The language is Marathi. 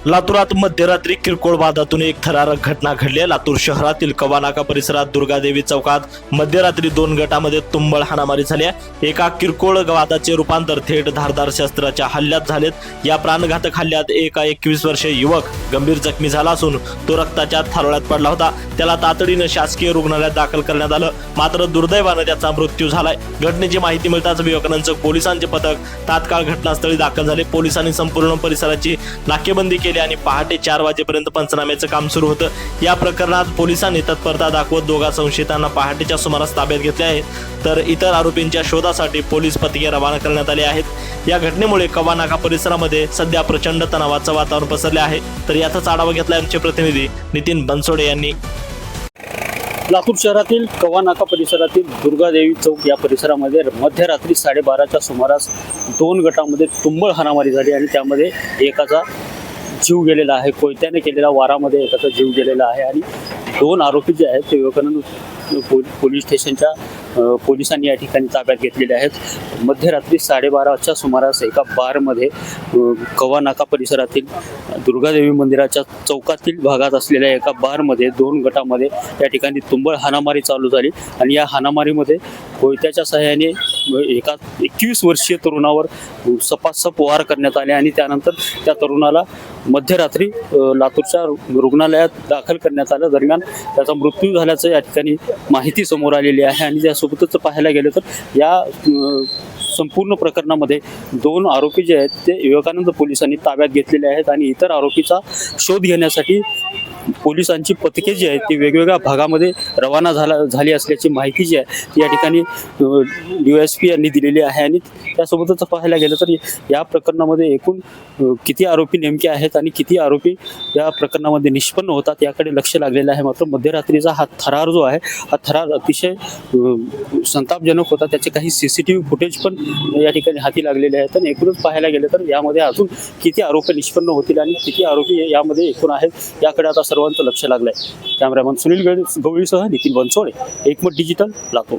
लातूरात मध्यरात्री किरकोळ वादातून एक थरारक घटना घडली आहे। लातूर शहरातील कवानाका परिसरात दुर्गादेवी चौकात मध्यरात्री दोन गटामध्ये तुंबळ हाणामारी झाली आहे। एका किरकोळ वादाचे रूपांतर थेट धारदार शस्त्राच्या हल्ल्यात झालेत। या प्राणघातक हल्ल्यात एका 21 वर्षीय युवक गंभीर जखमी झाला असून तो रक्ताच्या थारोळ्यात पडला होता। त्याला तातडीने शासकीय रुग्णालयात दाखल करण्यात आलं, मात्र दुर्दैवाने त्याचा मृत्यू झालाय। घटनेची माहिती मिळताच विवेकानंद पोलिसांचे पथक तात्काळ घटनास्थळी दाखल झाले। पोलिसांनी संपूर्ण परिसराची नाकेबंदी केली आणि पहाटे 4 वाजेपर्यंत पंचनाम्याचं काम सुरू होतं। या प्रकरणात पोलिसांनी तत्परता दाखवत दोघा संशयितांना पहाटेच्या सुमारास ताब्यात घेतले आहे, तर इतर आरोपींच्या शोधासाठी पोलीस पथके रवाना करण्यात आली आहेत। या घटनेमुळे कवानाका परिसरामध्ये सध्या प्रचंड तणावाचं वातावरण पसरले आहे। तर याचाच आढावा घेतला आमचे प्रतिनिधी नितीन बनसोडे यांनी। लातूर शहरातील कवानाका परिसरातील दुर्गादेवी चौक या परिसरामध्ये मध्यरात्री 12:30च्या सुमारास दोन गटामध्ये तुंबळ हाणामारी झाली आणि त्यामध्ये एकाचा जीव गेलेला आहे। कोयत्याने केलेल्या वारामध्ये एकाचा जीव गेलेला आहे आणि दोन आरोपी जे आहेत ते विवेकानंद पोलीस स्टेशनच्या पोलिसांनी या ठिकाणी ताब्यात घेतलेले आहेत। मध्यरात्री 12:30च्या सुमारास एका बारमध्ये कवानाका परिसरातील दुर्गादेवी मंदिराच्या चौकातील भागात असलेल्या एका बारमध्ये दोन गटामध्ये या ठिकाणी तुंबळ हाणामारी चालू झाली आणि या हाणामारीमध्ये कोयत्याच्या सहाय्याने एका 21 वर्षीय तरुणावर सपासप वार करण्यात आले आणि त्यानंतर त्या तरुणाला मध्यरात्री लातूरच्या रुग्णालयात दाखल करण्यात आलं। दरम्यान त्याचा मृत्यू झाल्याचं या ठिकाणी माहिती समोर आलेली आहे आणि त्यासोबतच पाहायला गेलं तर या संपूर्ण प्रकरणामध्ये दोन आरोपी जे आहेत ते विवेकानंद पोलिसांनी ताब्यात घेतलेले आहेत आणि इतर आरोपीचा शोध घेण्यासाठी पोलिसांची पथके जी आहेत ती वेगवेगळ्या भागामध्ये रवाना झाली असल्याची माहिती जी आहे ती या ठिकाणी DSP यांनी दिलेली आहे। आणि त्यासोबतच पाहायला गेलं तर या प्रकरणामध्ये एकूण किती आरोपी नेमके आहेत आणि किती आरोपी या प्रकरणामध्ये निष्पन्न होतात याकडे लक्ष लागलेलं आहे। मात्र मध्यरात्रीचा हा थरार जो आहे हा थरार अतिशय संतापजनक होता। त्याचे काही CCTV फुटेज पण या ठिकाणी हाती लागलेले आहेत आणि एकूणच पाहायला गेलं तर यामध्ये अजून किती आरोपी निष्पन्न होतील आणि किती आरोपी यामध्ये एकूण आहेत याकडे आता सर्वांचं लक्ष लागलंय। कॅमेरामन सुनील गवळीसह नितीन बनसोडे, एकमत डिजिटल, लातूर।